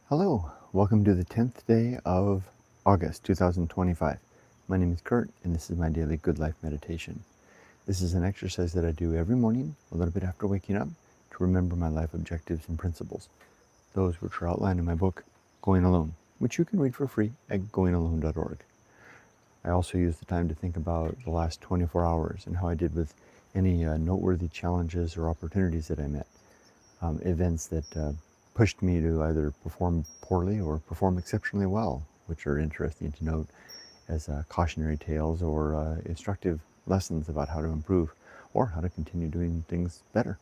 Hello, welcome to the 10th day of August 2025. My name is Kurt, and this is my daily Good Life meditation. This is an exercise that I do every morning, a little bit after waking up, to remember my life objectives and principles, those which are outlined in my book, Going Alone, which you can read for free at goingalone.org. I also use the time to think about the last 24 hours and how I did with any noteworthy challenges or opportunities that I met, events that pushed me to either perform poorly or perform exceptionally well, which are interesting to note as cautionary tales or instructive lessons about how to improve or how to continue doing things better.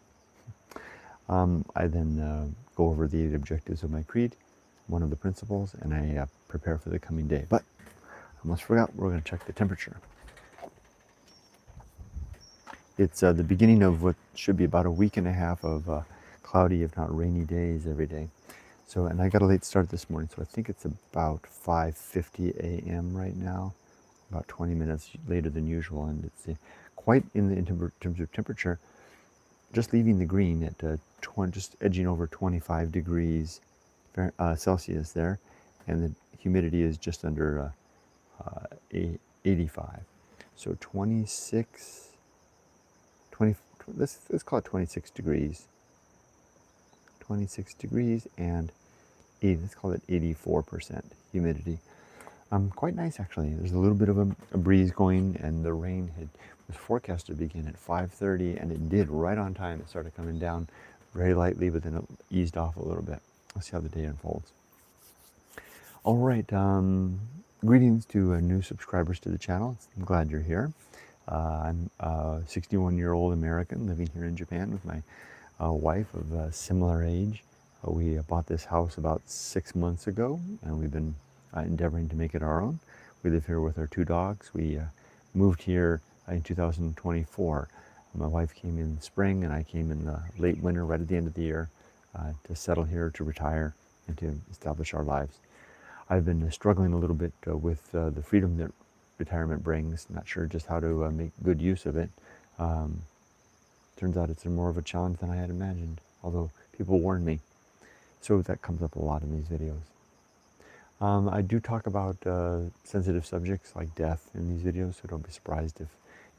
I then go over the 8 objectives of my creed, one of the principles, and I prepare for the coming day. But I almost forgot, we're going to check the temperature. It's the beginning of what should be about a week and a half of cloudy, if not rainy days every day. So, and I got a late start this morning, so I think it's about 5:50 a.m. right now, about 20 minutes later than usual, and it's quite in terms of temperature, just leaving the green at just edging over 25 degrees Celsius there, and the humidity is just under 85. So 20, let's call it 26 degrees. 26 degrees and let's call it 84% humidity. Quite nice actually. There's a little bit of a breeze going, and the rain was forecast to begin at 5:30, and it did right on time. It started coming down very lightly, but then it eased off a little bit. Let's see how the day unfolds. All right, greetings to new subscribers to the channel. I'm glad you're here. I'm a 61-year-old American living here in Japan with my wife of a similar age. We bought this house about 6 months ago, and we've been endeavoring to make it our own. We live here with our 2 dogs. We moved here in 2024. My wife came in spring, and I came in the late winter, right at the end of the year, to settle here, to retire, and to establish our lives. I've been struggling a little bit with the freedom that retirement brings. Not sure just how to make good use of it. Turns out it's more of a challenge than I had imagined, although people warned me. So that comes up a lot in these videos. I do talk about sensitive subjects like death in these videos, so don't be surprised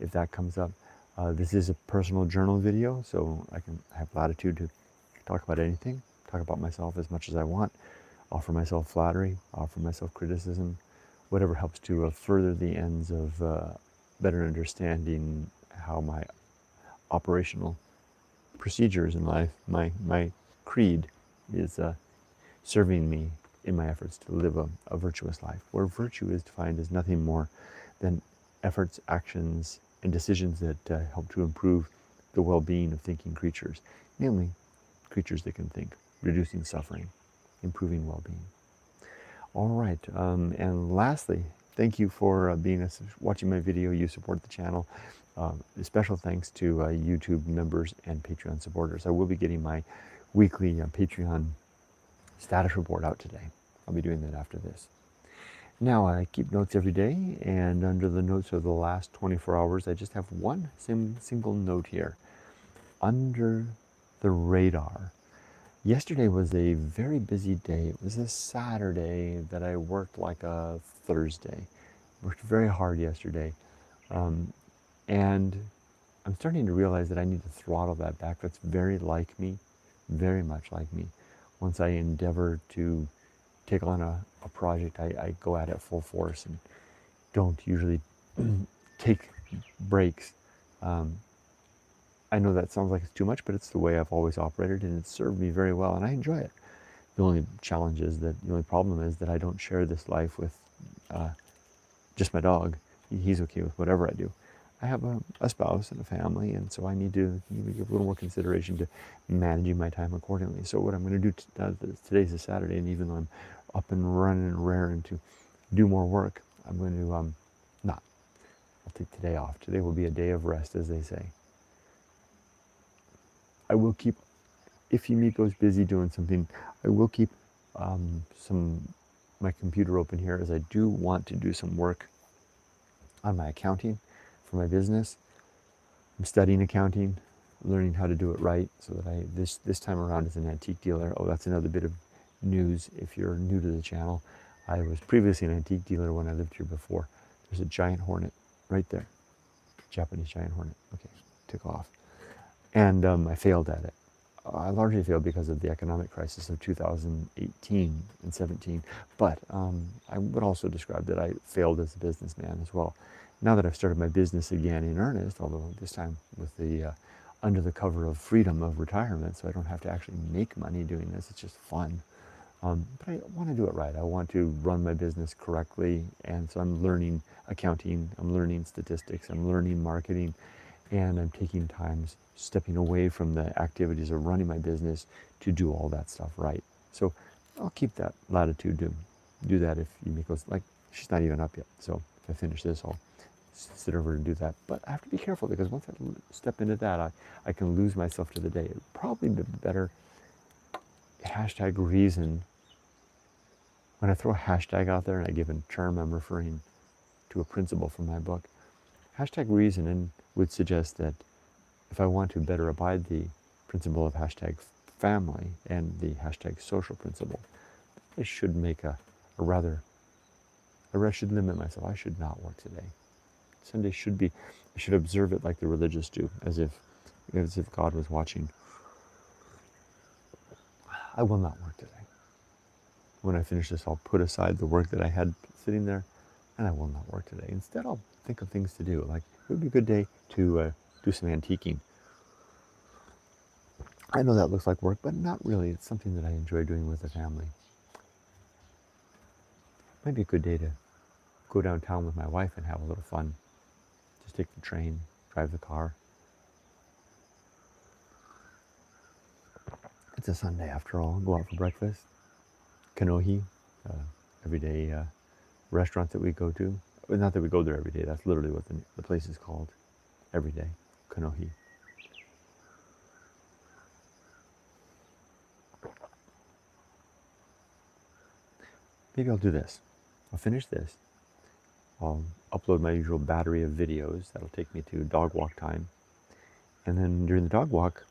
if that comes up. This is a personal journal video, so I can have latitude to talk about anything, talk about myself as much as I want, offer myself flattery, offer myself criticism, whatever helps to further the ends of better understanding how my operational procedures in life, my creed, is serving me in my efforts to live a virtuous life, where virtue is defined as nothing more than efforts, actions, and decisions that help to improve the well-being of thinking creatures, namely creatures that can think, reducing suffering, improving well-being. All right, and lastly, thank you for watching my video. You support the channel. Special thanks to YouTube members and Patreon supporters. I will be getting my weekly Patreon status report out today. I'll be doing that after this. Now, I keep notes every day, and under the notes of the last 24 hours, I just have one single note here. Under the radar. Yesterday was a very busy day. It was a Saturday that I worked like a Thursday. Worked very hard yesterday. And I'm starting to realize that I need to throttle that back. That's very like me, very much like me. Once I endeavor to take on a project, I go at it full force and don't usually take breaks. I know that sounds like it's too much, but it's the way I've always operated, and it's served me very well, and I enjoy it. The only problem is that I don't share this life with just my dog. He's okay with whatever I do. I have a spouse and a family, and so I need to give a little more consideration to managing my time accordingly. So what I'm going to do, today's a Saturday, and even though I'm up and running and raring to do more work, I'm going to not. I'll take today off. Today will be a day of rest, as they say. I will keep, if you meet goes busy doing something, I will keep my computer open here, as I do want to do some work on my accounting for my business. I'm studying accounting, learning how to do it right, so that this time around as an antique dealer. Oh, that's another bit of news, if you're new to the channel, I was previously an antique dealer when I lived here before. There's a giant hornet right there. Japanese giant hornet. Okay, took off. And I failed at it. I largely failed because of the economic crisis of 2018 and 17. But I would also describe that I failed as a businessman as well. Now that I've started my business again in earnest, although this time with the under the cover of freedom of retirement, so I don't have to actually make money doing this, it's just fun. But I want to do it right. I want to run my business correctly, and so I'm learning accounting, I'm learning statistics, I'm learning marketing, and I'm taking times stepping away from the activities of running my business to do all that stuff right. So I'll keep that latitude to do that if Yumiko's, like, she's not even up yet. So if I finish this, I'll sit over and do that. But I have to be careful because once I step into that, I can lose myself to the day. It would probably be better hashtag reason. When I throw a hashtag out there and I give a term, I'm referring to a principle from my book. Hashtag reason would suggest that if I want to better abide the principle of hashtag family and the hashtag social principle, I should make I should limit myself. I should not work today. Sunday should be, I should observe it like the religious do, as if God was watching. I will not work today. When I finish this, I'll put aside the work that I had sitting there, and I will not work today. Instead, I'll think of things to do. Like, it would be a good day to do some antiquing. I know that looks like work, but not really. It's something that I enjoy doing with the family. Might be a good day to go downtown with my wife and have a little fun. Just take the train, drive the car. It's a Sunday after all. Go out for breakfast. Kanohi, everyday restaurant that we go to. Not that we go there every day. That's literally what the place is called. Every day. Kanohi. Maybe I'll do this. I'll finish this. I'll upload my usual battery of videos. That'll take me to dog walk time. And then during the dog walk,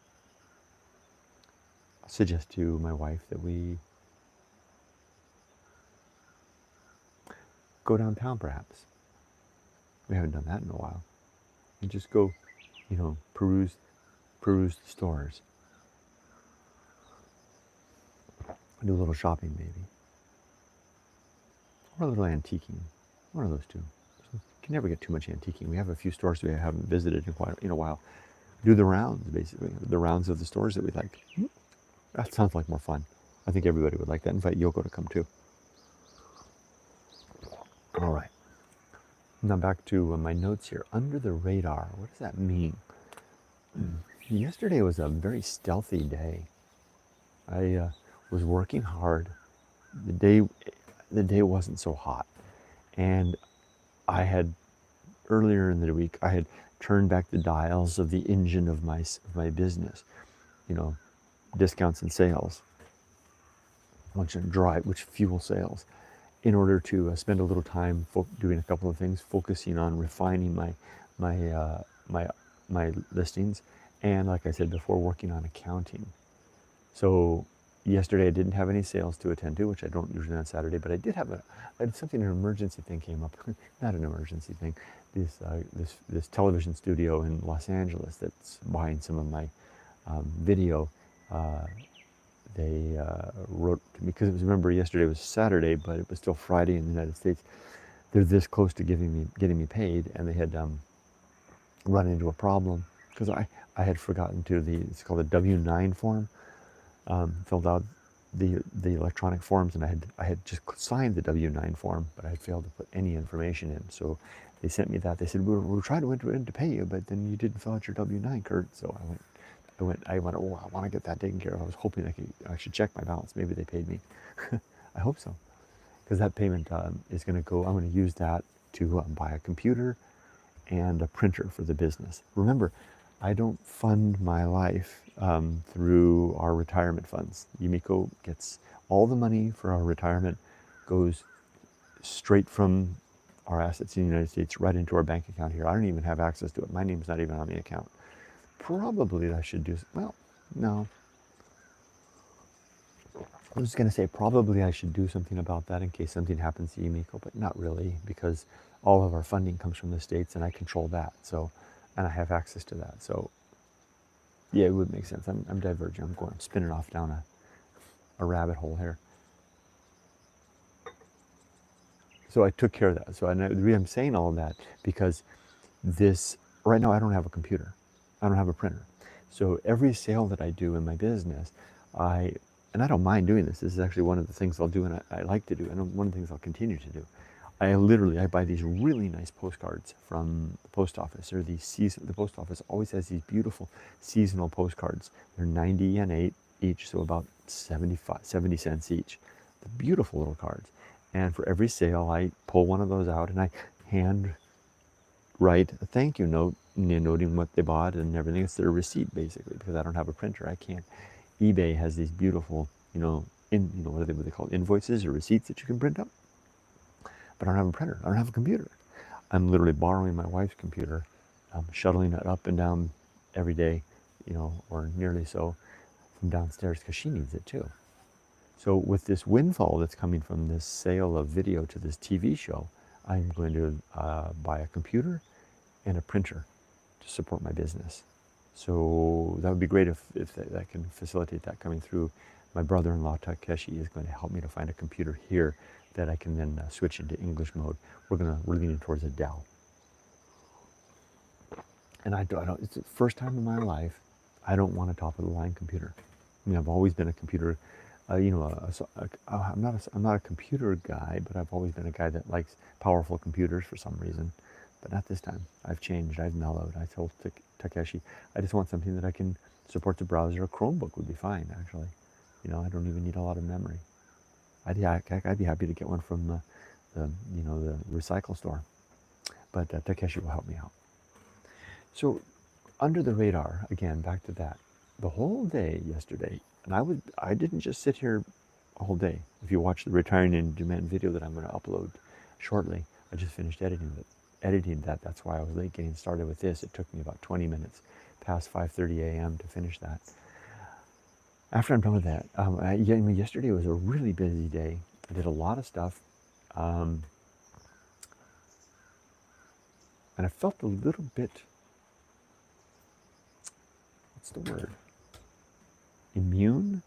I'll suggest to my wife that we go downtown perhaps. We haven't done that in a while. And just go, peruse the stores. Do a little shopping maybe. Or a little antiquing. One of those two. You can never get too much antiquing. We have a few stores we haven't visited in a while. Do the rounds, basically. The rounds of the stores that we like. That sounds like more fun. I think everybody would like that. Invite Yoko to come too. All right. Now back to my notes here. Under the radar. What does that mean? Yesterday was a very stealthy day. I was working hard. The day wasn't so hot. And I had, earlier in the week, I had turned back the dials of the engine of my business. Discounts and sales. Which fuel sales. In order to spend a little time doing a couple of things, focusing on refining my listings, and like I said before, working on accounting. So yesterday I didn't have any sales to attend to, which I don't usually on Saturday, but I did have an emergency thing came up. Not an emergency thing. This television studio in Los Angeles that's buying some of my video. They wrote to me, because remember yesterday was Saturday, but it was still Friday in the United States. They're this close to getting me paid, and they had run into a problem because I had forgotten to it's called a W-9 form. Filled out the electronic forms, and I had just signed the W-9 form, but I had failed to put any information in. So they sent me that. They said, we're trying to enter in to pay you, but then you didn't fill out your W-9, Kurt. So I went, oh, I want to get that taken care of. I was hoping I should check my balance. Maybe they paid me. I hope so. Because that payment is going to go, I'm going to use that to buy a computer and a printer for the business. Remember, I don't fund my life through our retirement funds. Yumiko gets all the money for our retirement, goes straight from our assets in the United States right into our bank account here. I don't even have access to it. My name's not even on the account. Probably I should do, well, no. I was going to say probably I should do something about that in case something happens to Yumiko, but not really, because all of our funding comes from the States and I control that. So, and I have access to that. So yeah, it would make sense. I'm diverging. I'm spinning off down a rabbit hole here. So I took care of that. So I'm saying all of that because this, right now I don't have a computer. I don't have a printer. So every sale that I do in my business, and I don't mind doing this. This is actually one of the things I'll do and I like to do, and one of the things I'll continue to do. I buy these really nice postcards from the post office. The post office always has these beautiful seasonal postcards. They're 90 yen each, so about 70 cents each. The beautiful little cards. And for every sale, I pull one of those out and I hand write a thank you note, noting what they bought and everything. It's their receipt basically, because I don't have a printer. I can't. eBay has these beautiful, what are they called, invoices or receipts that you can print up. But I don't have a printer. I don't have a computer. I'm literally borrowing my wife's computer, shuttling it up and down every day, or nearly so, from downstairs because she needs it too. So with this windfall that's coming from this sale of video to this TV show, I'm going to buy a computer and a printer to support my business. So that would be great if that can facilitate that coming through. My brother-in-law Takeshi is going to help me to find a computer here that I can then switch into English mode. We're leaning towards a Dell. And I don't, it's the first time in my life I don't want a top-of-the-line computer. I mean, I've always been a computer, I'm not a computer guy, but I've always been a guy that likes powerful computers for some reason. But not this time. I've changed. I've mellowed. I told Takeshi, I just want something that I can support the browser. A Chromebook would be fine, actually. I don't even need a lot of memory. I'd be happy to get one from the recycle store. But Takeshi will help me out. So, under the radar, again, back to that. The whole day yesterday, and I didn't just sit here a whole day. If you watch the Retiring in Demand video that I'm going to upload shortly, I just finished editing that. That's why I was late getting started with this. It took me about 20 minutes past 5:30 a.m. to finish that. After I'm done with that, yesterday was a really busy day. I did a lot of stuff. And I felt a little bit, what's the word? Immune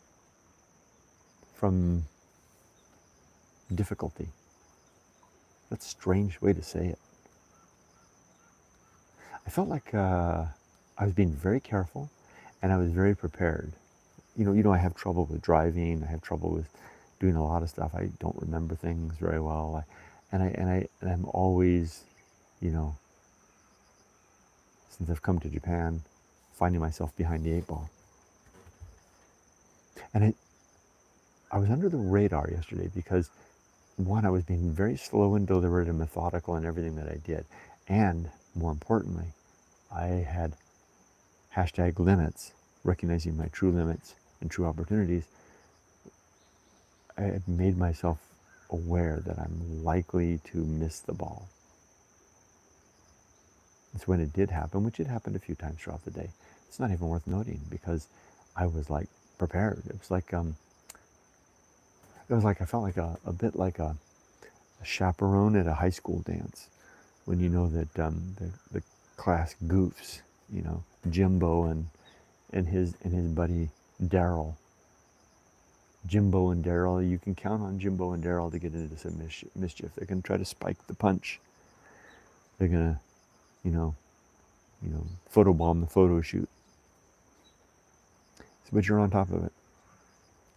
from difficulty. That's a strange way to say it. I felt like I was being very careful and I was very prepared. I have trouble with driving. I have trouble with doing a lot of stuff. I don't remember things very well. I'm always, since I've come to Japan, finding myself behind the 8 ball. And I was under the radar yesterday because, one, I was being very slow and deliberate and methodical in everything that I did. And more importantly, I had #limits, recognizing my true limits and true opportunities. I had made myself aware that I'm likely to miss the ball. It's when it did happen, which it happened a few times throughout the day. It's not even worth noting because I was like prepared. It was like I felt like a bit like a chaperone at a high school dance, when you know that the class goofs, Jimbo and his buddy Daryl. Jimbo and Daryl, you can count on Jimbo and Daryl to get into some mischief. They're going to try to spike the punch. They're going to, photobomb the photo shoot. But you're on top of it.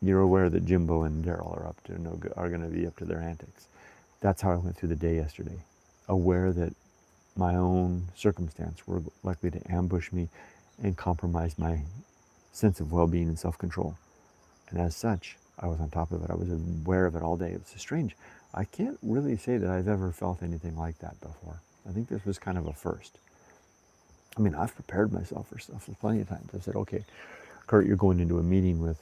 You're aware that Jimbo and Daryl are going to be up to their antics. That's how I went through the day yesterday. Aware that my own circumstance were likely to ambush me and compromise my sense of well-being and self-control. And as such, I was on top of it. I was aware of it all day. It was strange. I can't really say that I've ever felt anything like that before. I think this was kind of a first. I mean, I've prepared myself for stuff plenty of times. I've said, okay, Kurt, you're going into a meeting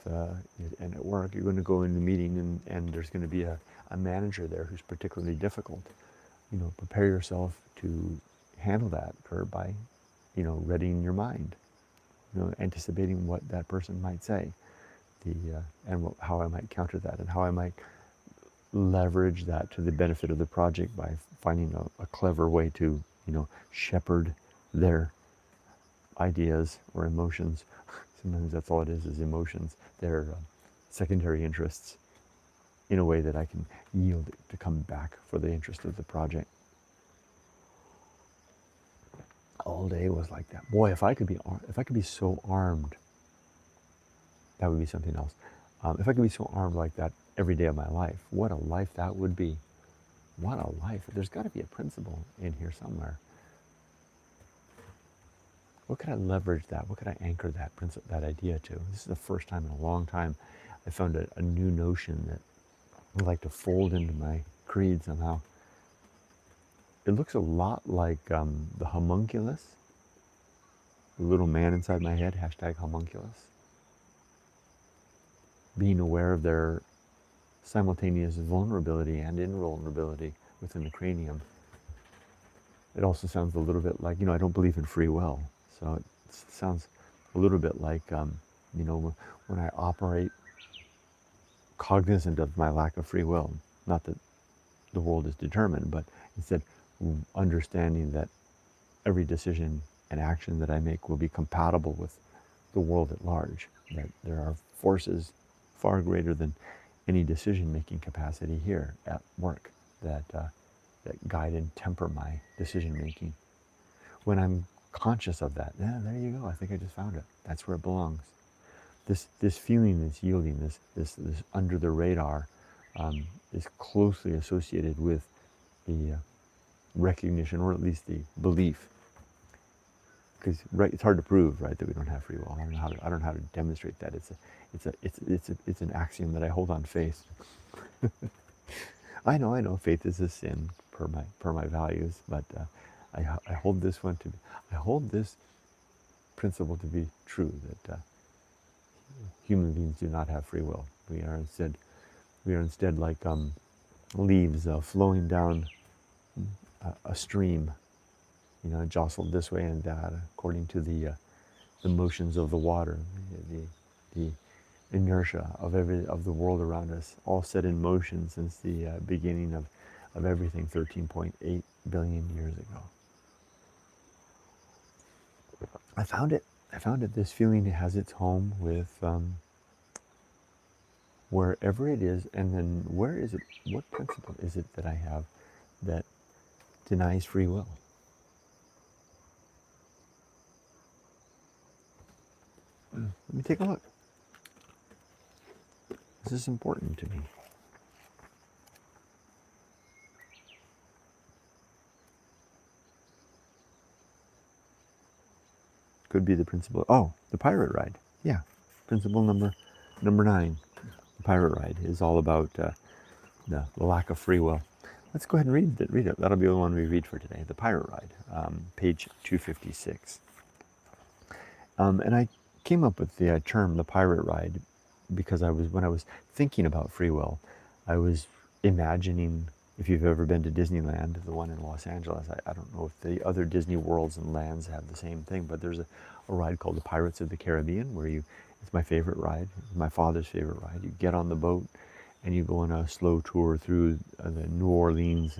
and at work, you're going to go into a meeting and there's going to be a manager there who's particularly difficult. Prepare yourself to handle that, Kurt, by, readying your mind, anticipating what that person might say. and how I might counter that, and how I might leverage that to the benefit of the project by finding a clever way to, shepherd their ideas or emotions. Sometimes that's all it is emotions, their secondary interests, in a way that I can yield to come back for the interest of the project. All day was like that. Boy, if I could be so armed, that would be something else. If I could be so armed like that every day of my life, what a life that would be. What a life. There's got to be a principle in here somewhere. What could I leverage that? What could I anchor that principle, that idea to? This is the first time in a long time I found a new notion that I'd like to fold into my creed somehow. It looks a lot like the homunculus, the little man inside my head, #homunculus. Being aware of their simultaneous vulnerability and invulnerability within the cranium. It also sounds a little bit like, I don't believe in free will. So it sounds a little bit like, when I operate cognizant of my lack of free will. Not that the world is determined, but instead understanding that every decision and action that I make will be compatible with the world at large. That there are forces far greater than any decision-making capacity here at work that guide and temper my decision-making. When I'm conscious of that, there you go. I think I just found it. That's where it belongs. This feeling, this yielding, this under the radar, is closely associated with the recognition, or at least the belief. Because it's hard to prove, right, that we don't have free will. I don't know how to demonstrate that. It's an axiom that I hold on faith. I know. Faith is a sin per my values, but I hold this principle to be true, that human beings do not have free will. We are instead like leaves flowing down a stream, jostled this way and that according to the motions of the water, the inertia of the world around us, all set in motion since the beginning of everything 13.8 billion years ago. I found it. This feeling has its home with wherever it is, and then where is it? What principle is it that I have that denies free will? Let me take a look. This is important to me. Could be the principle. Oh, the pirate ride. Yeah, principle number 9. The pirate ride is all about the lack of free will. Let's go ahead and read it. That'll be the one we read for today. The pirate ride, page 256. And I came up with the term the pirate ride because when I was thinking about free will, I was imagining, if you've ever been to Disneyland, the one in Los Angeles, I don't know if the other Disney worlds and lands have the same thing, but there's a ride called the Pirates of the Caribbean, where it's my favorite ride, my father's favorite ride. You get on the boat and you go on a slow tour through the New Orleans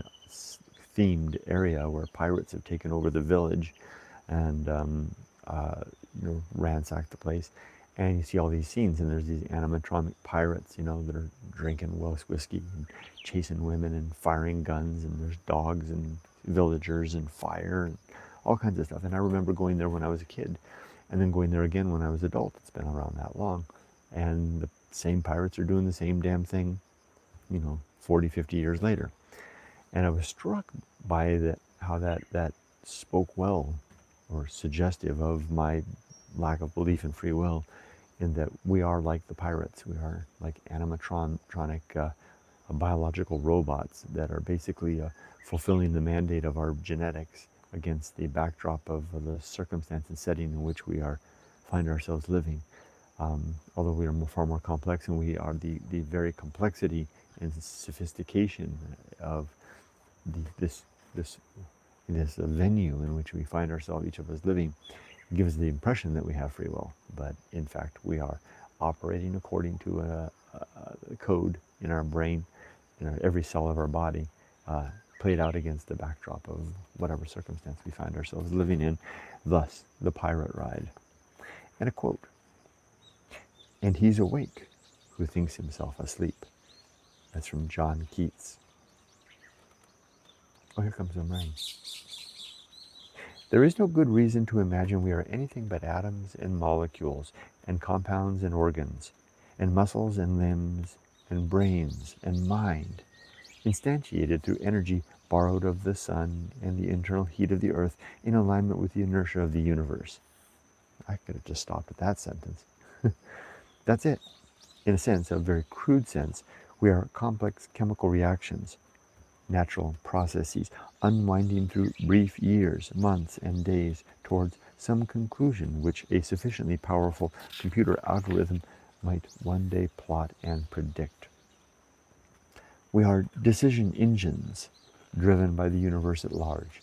themed area where pirates have taken over the village and ransacked the place. And you see all these scenes, and there's these animatronic pirates, that are drinking Welsh whiskey and chasing women and firing guns, and there's dogs and villagers and fire and all kinds of stuff. And I remember going there when I was a kid, and then going there again when I was adult. It's been around that long. And the same pirates are doing the same damn thing, 40, 50 years later. And I was struck by how that spoke well, or suggestive of my lack of belief in free will, in that we are like the pirates. We are like animatronic biological robots that are basically fulfilling the mandate of our genetics against the backdrop of the circumstance and setting in which we find ourselves living. Although we are far more complex, and we are the very complexity and sophistication of this venue in which we find ourselves, each of us living, gives the impression that we have free will, but in fact we are operating according to a code in our brain, in every cell of our body, played out against the backdrop of whatever circumstance we find ourselves living in, thus the pirate ride. And a quote, "And he's awake who thinks himself asleep." That's from John Keats. Oh, here comes some rain. "There is no good reason to imagine we are anything but atoms and molecules, and compounds and organs, and muscles and limbs, and brains and mind, instantiated through energy borrowed of the sun and the internal heat of the earth in alignment with the inertia of the universe." I could have just stopped at that sentence. That's it. In a sense, a very crude sense, we are complex chemical reactions, natural processes, unwinding through brief years, months, and days towards some conclusion which a sufficiently powerful computer algorithm might one day plot and predict. We are decision engines driven by the universe at large.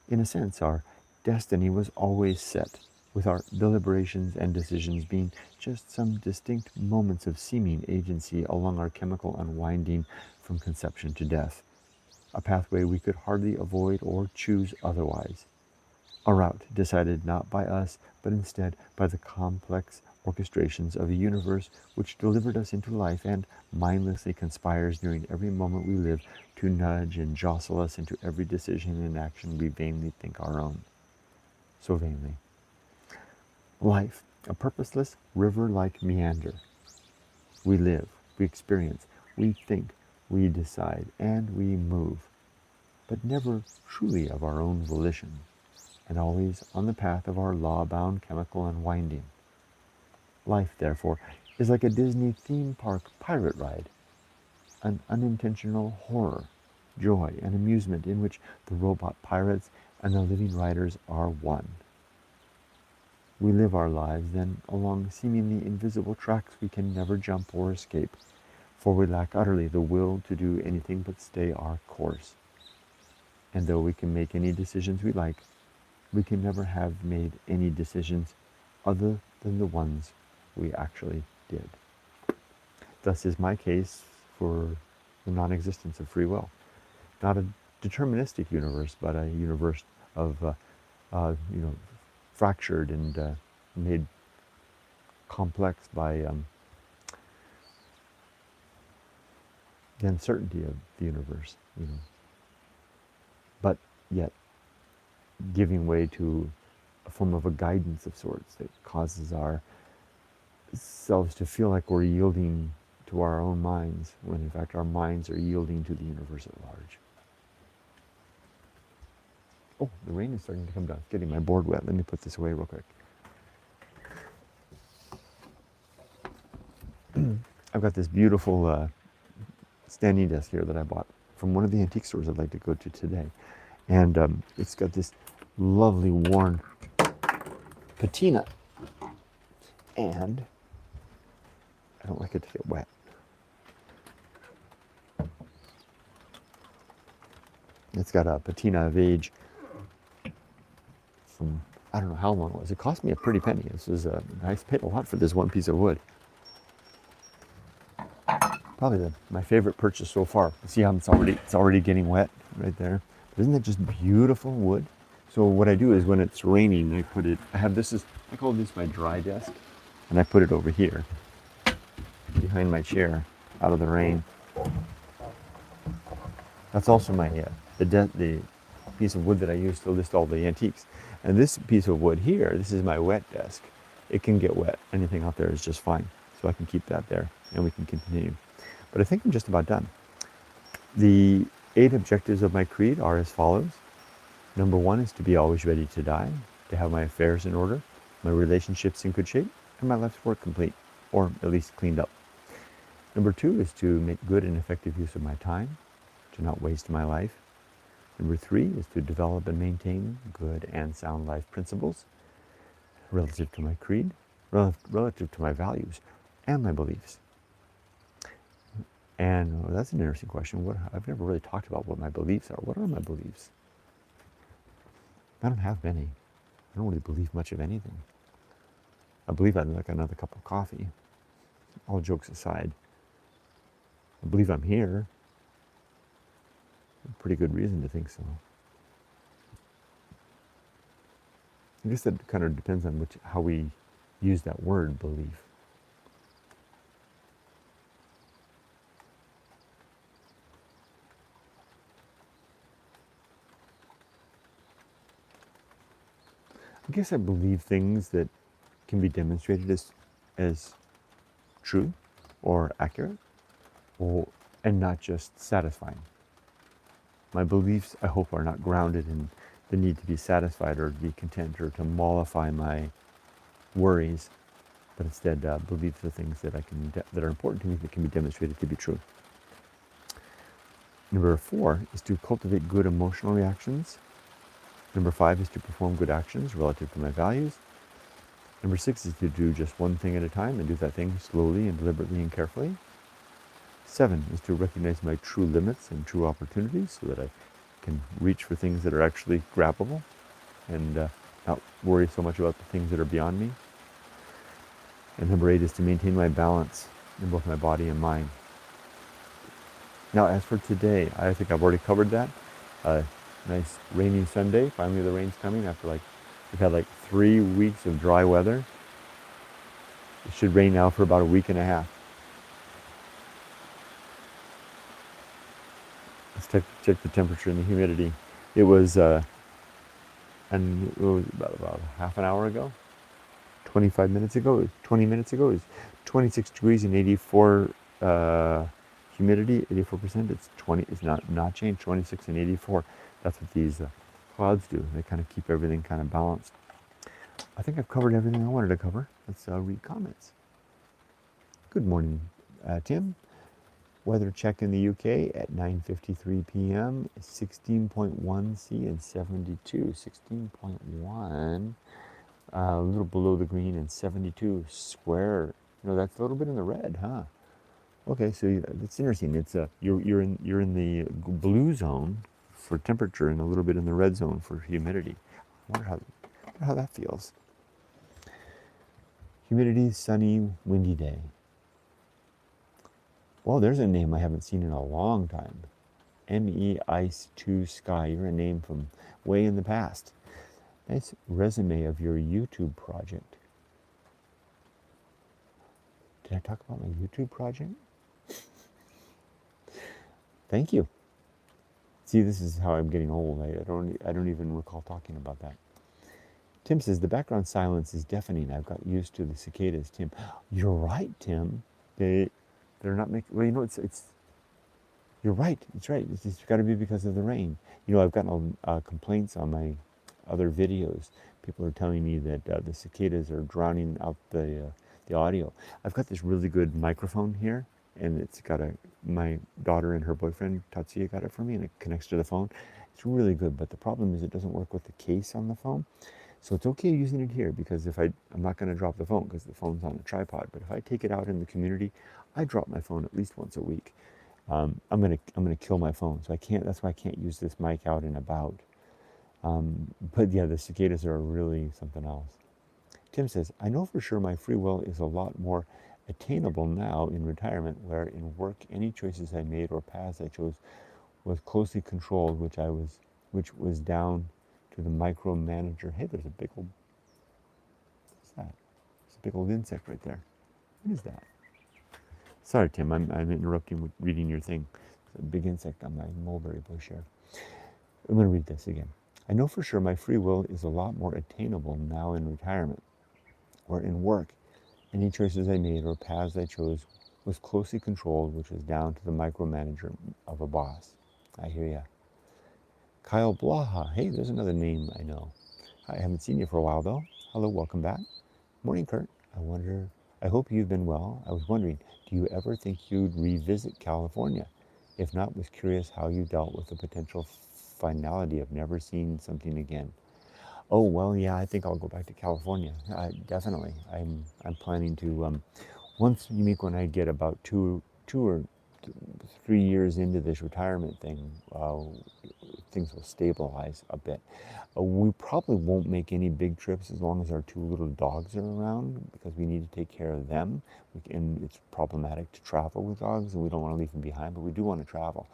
In a sense, our destiny was always set, with our deliberations and decisions being just some distinct moments of seeming agency along our chemical unwinding from conception to death, a pathway we could hardly avoid or choose otherwise, a route decided not by us, but instead by the complex orchestrations of a universe which delivered us into life and mindlessly conspires during every moment we live to nudge and jostle us into every decision and action we vainly think our own. So vainly. Life, a purposeless river-like meander. We live, we experience, we think, we decide, and we move, but never truly of our own volition, and always on the path of our law-bound chemical unwinding. Life, therefore, is like a Disney theme park pirate ride, an unintentional horror, joy, and amusement in which the robot pirates and the living riders are one. We live our lives, then, along seemingly invisible tracks we can never jump or escape, for we lack utterly the will to do anything but stay our course. And though we can make any decisions we like, we can never have made any decisions other than the ones we actually did. Thus is my case for the non-existence of free will. Not a deterministic universe, but a universe of, fractured and made complex by the uncertainty of the universe, but yet giving way to a form of a guidance of sorts that causes ourselves to feel like we're yielding to our own minds, when in fact our minds are yielding to the universe at large. Oh, the rain is starting to come down. It's getting my board wet. Let me put this away real quick. I've got this beautiful standing desk here that I bought from one of the antique stores I'd like to go to today. And it's got this lovely worn patina. And I don't like it to get wet. It's got a patina of age from, I don't know how long it was. It cost me a pretty penny. I paid a lot for this one piece of wood. Probably my favorite purchase so far. See how it's already getting wet right there. But isn't that just beautiful wood? So what I do is when it's raining, I call this my dry desk, and I put it over here behind my chair out of the rain. That's also my the piece of wood that I use to list all the antiques. And this piece of wood here, this is my wet desk. It can get wet. Anything out there is just fine. So I can keep that there and we can continue. But I think I'm just about done. The 8 objectives of my creed are as follows. Number 1 is to be always ready to die, to have my affairs in order, my relationships in good shape, and my life's work complete, or at least cleaned up. Number 2 is to make good and effective use of my time, to not waste my life. Number 3 is to develop and maintain good and sound life principles relative to my creed, relative to my values and my beliefs. And that's an interesting question. I've never really talked about what my beliefs are. What are my beliefs? I don't have many. I don't really believe much of anything. I believe I'd like another cup of coffee. All jokes aside, I believe I'm here. A pretty good reason to think so. I guess that kind of depends on how we use that word, belief. I guess I believe things that can be demonstrated as true or accurate, and not just satisfying. My beliefs, I hope, are not grounded in the need to be satisfied or to be content or to mollify my worries, but instead beliefs are things that that are important to me that can be demonstrated to be true. Number 4 is to cultivate good emotional reactions. Number 5 is to perform good actions relative to my values. Number 6 is to do just one thing at a time and do that thing slowly and deliberately and carefully. 7 is to recognize my true limits and true opportunities so that I can reach for things that are actually grabbable and not worry so much about the things that are beyond me. And number 8 is to maintain my balance in both my body and mind. Now, as for today, I think I've already covered that. Nice rainy Sunday. Finally, the rain's coming after we've had 3 weeks of dry weather. It should rain now for about a week and a half. Let's check the temperature and the humidity. It was, about half an hour ago, 25 minutes ago, 20 minutes ago, it was 26 degrees and 84 humidity, 84%. It's not changed, 26 and 84. That's what these clouds do. They kind of keep everything kind of balanced. I think I've covered everything I wanted to cover. Let's read comments. Good morning, Tim. Weather check in the UK at 9:53 p.m. 16.1 C and 72. 16.1, a little below the green, and 72 square. That's a little bit in the red, huh? Okay, so that's interesting. It's you're in the blue zone for temperature and a little bit in the red zone for humidity. I wonder how that feels. Humidity, sunny, windy day. Well, there's a name I haven't seen in a long time. M.E. Ice 2 Sky. You're a name from way in the past. Nice resume of your YouTube project. Did I talk about my YouTube project? Thank you. See, this is how I'm getting old. I don't even recall talking about that. Tim says, the background silence is deafening. I've got used to the cicadas, Tim. You're right, Tim. They're not making, well, it's you're right. It's right. It's got to be because of the rain. I've gotten complaints on my other videos. People are telling me that the cicadas are drowning out the audio. I've got this really good microphone here, and it's got my daughter and her boyfriend, Tatsuya, got it for me, and it connects to the phone. It's really good, but the problem is it doesn't work with the case on the phone. So it's okay using it here because I'm not going to drop the phone because the phone's on a tripod. But if I take it out in the community, I drop my phone at least once a week. I'm gonna kill my phone, so I can't. That's why I can't use this mic out and about. But yeah, the cicadas are really something else. Tim says, I know for sure my free will is a lot more attainable now in retirement, where in work any choices I made or paths I chose was closely controlled, which was down to the micromanager. Hey, there's a big old, what's that? There's a big old insect right there. What is that? Sorry, Tim, I'm interrupting with reading your thing. There's a big insect on my mulberry bush here. I'm going to read this again. I know for sure my free will is a lot more attainable now in retirement, or in work. Any choices I made or paths I chose was closely controlled, which was down to the micromanager of a boss. I hear ya. Kyle Blaha. Hey, there's another name I know. I haven't seen you for a while, though. Hello, welcome back. Morning, Kurt. I hope you've been well. I was wondering, do you ever think you'd revisit California? If not, was curious how you dealt with the potential finality of never seeing something again. Oh, well, yeah, I think I'll go back to California. Definitely. I'm planning to, once when I get about two or 3 years into this retirement thing, things will stabilize a bit. We probably won't make any big trips as long as our 2 little dogs are around, because we need to take care of them. And it's problematic to travel with dogs, and we don't want to leave them behind, but we do want to travel.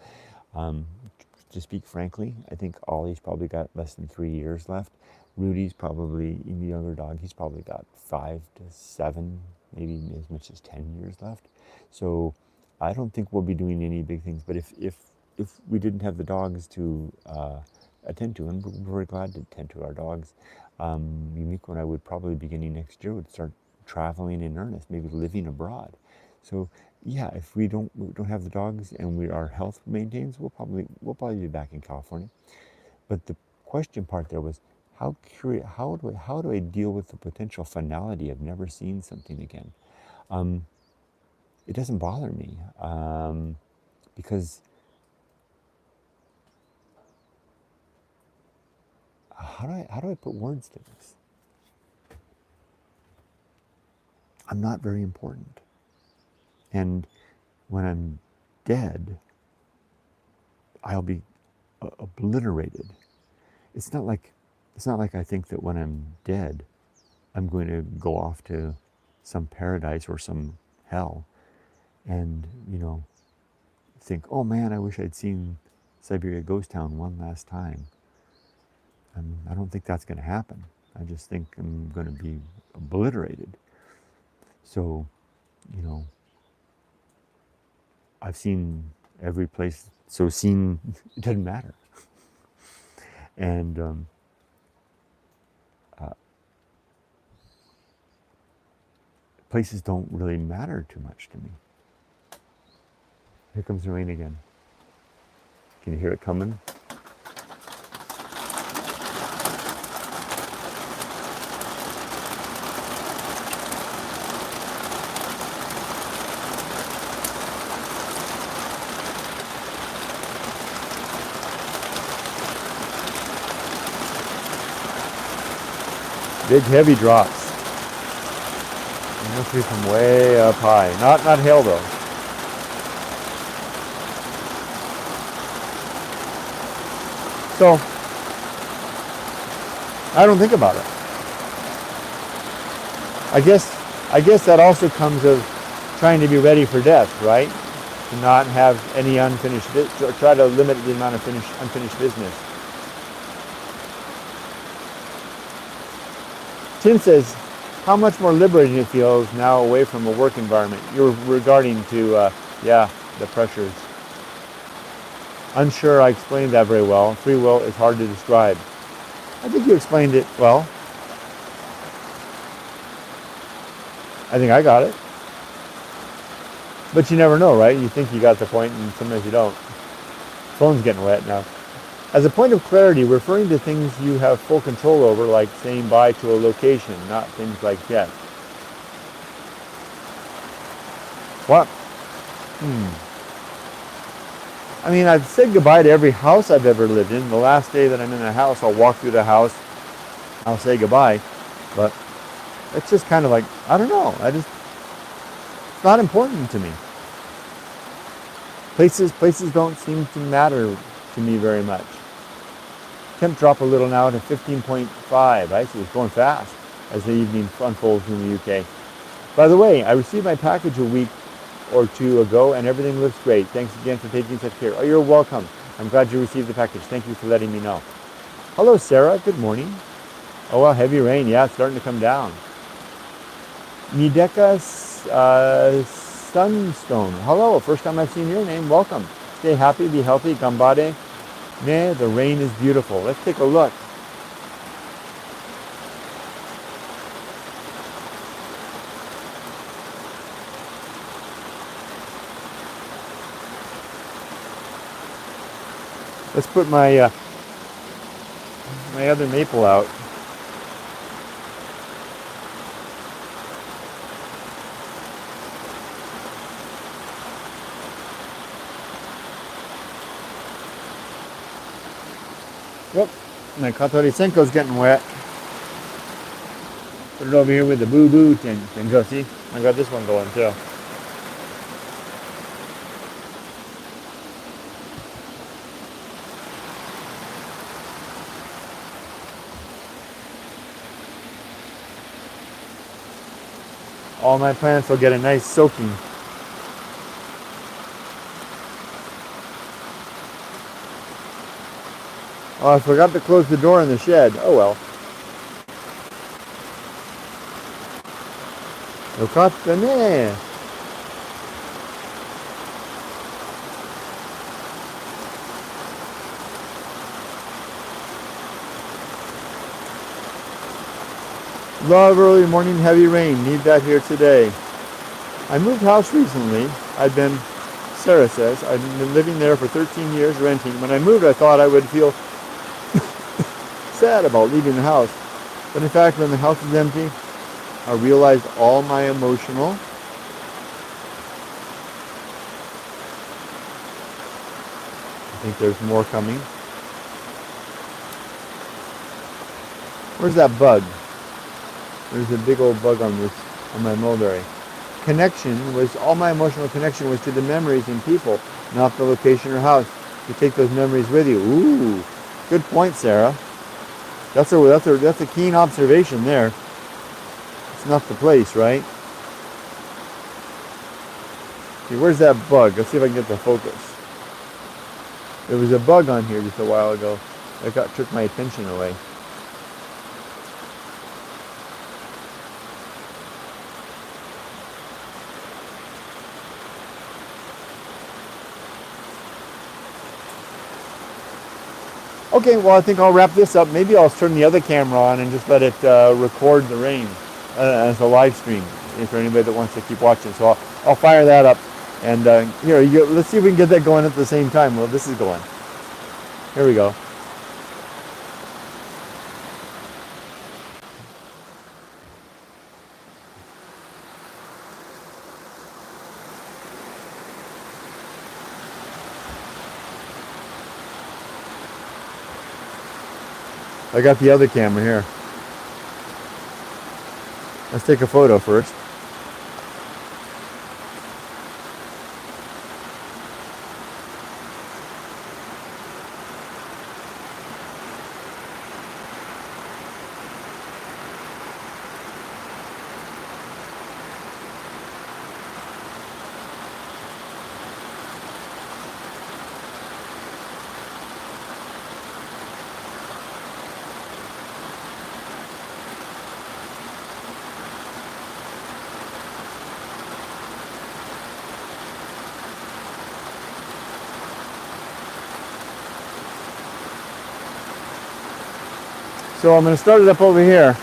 To speak frankly, I think Ollie's probably got less than 3 years left. Rudy's probably, the younger dog, he's probably got 5 to 7, maybe as much as 10 years left. So I don't think we'll be doing any big things. But if we didn't have the dogs to attend to, and we're very glad to attend to our dogs, Yumiko and I would probably beginning next year would start traveling in earnest, maybe living abroad. So yeah, if we don't have the dogs and our health maintains, we'll probably be back in California. But the question part there was, how do I deal with the potential finality of never seeing something again? It doesn't bother me, because how do I put words to this? I'm not very important, and when I'm dead, I'll be obliterated. It's not like I think that when I'm dead, I'm going to go off to some paradise or some hell, and think, oh man, I wish I'd seen Siberia Ghost Town one last time. I don't think that's going to happen. I just think I'm going to be obliterated. So, I've seen every place, so seeing, it doesn't matter. And places don't really matter too much to me. Here comes the rain again. Can you hear it coming? Big heavy drops. It must be from way up high. Not hail though. So I don't think about it. I guess that also comes of trying to be ready for death, right? To not have any unfinished, try to limit the amount of unfinished business. Tim says, how much more liberating it feels now away from a work environment. You're regarding to, the pressures. Unsure I explained that very well. Free will is hard to describe. I think you explained it well. I think I got it. But you never know, right? You think you got the point and sometimes you don't. Phone's getting wet now. As a point of clarity, referring to things you have full control over, like saying bye to a location, not things like death. What? I mean, I've said goodbye to every house I've ever lived in. The last day that I'm in a house, I'll walk through the house, I'll say goodbye. But it's just kind of like, I don't know. It's not important to me. Places don't seem to matter to me very much. Temp drop a little now to 15.5. I see it's going fast as the evening unfolds in the UK. By the way, I received my package a week or two ago and everything looks great. Thanks again for taking such care. Oh, you're welcome. I'm glad you received the package. Thank you for letting me know. Hello, Sarah. Good morning. Oh, well, heavy rain. Yeah, it's starting to come down. Nideka Sunstone. Hello, first time I've seen your name. Welcome. Stay happy, be healthy. Gambade. Man, the rain is beautiful. Let's take a look. Let's put my my other maple out. Whoop, my Katori Senko's getting wet. Put it over here with the boo-boo and go, see? I got this one going too. all my plants will get a nice soaking. Oh, I forgot to close the door in the shed. Oh well. Lo cottone. Love early morning heavy rain. Need that here today. I moved house recently. Sarah says, I've been living there for 13 years renting. When I moved, I thought I would feel sad about leaving the house. But in fact, when the house is empty, I realized all my emotional I think there's more coming. Where's that bug? There's a big old bug on my mulberry. All my emotional connection was to the memories and people, not the location or house. You take those memories with you. Ooh, good point, Sarah. That's a keen observation there. It's not the place, right? Okay, where's that bug? Let's see if I can get the focus. There was a bug on here just a while ago that took my attention away. Okay, well, I think I'll wrap this up. Maybe I'll turn the other camera on and just let it record the rain as a live stream for anybody that wants to keep watching. So I'll fire that up. And let's see if we can get that going at the same time. Well, this is going. Here we go. I got the other camera here. Let's take a photo first. So I'm going to start it up over here.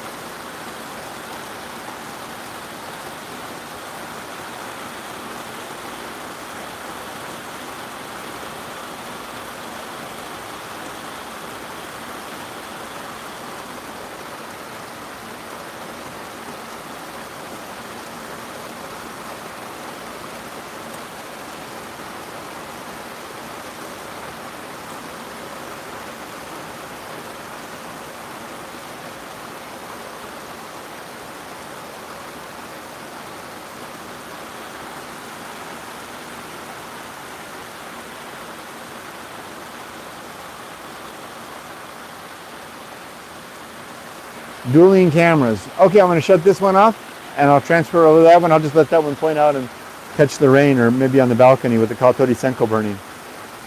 Dueling cameras. Okay, I'm going to shut this one off and I'll transfer over that one. I'll just let that one point out and catch the rain, or maybe on the balcony with the Cultivate Senko burning.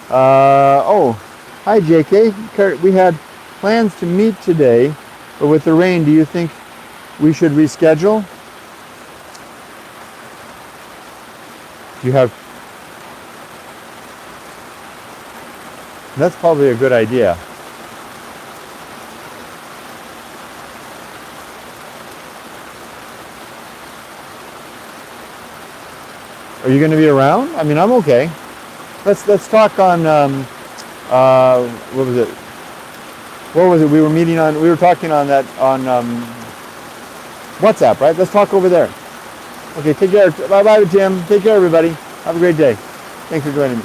Hi JK. We had plans to meet today, but with the rain, do you think we should reschedule? Do you have... That's probably a good idea. Are you going to be around? I mean, I'm okay. Let's talk on what was it? What was it? We were talking on that on WhatsApp, right? Let's talk over there. Okay, take care. Bye, Jim. Take care, everybody. Have a great day. Thanks for joining me.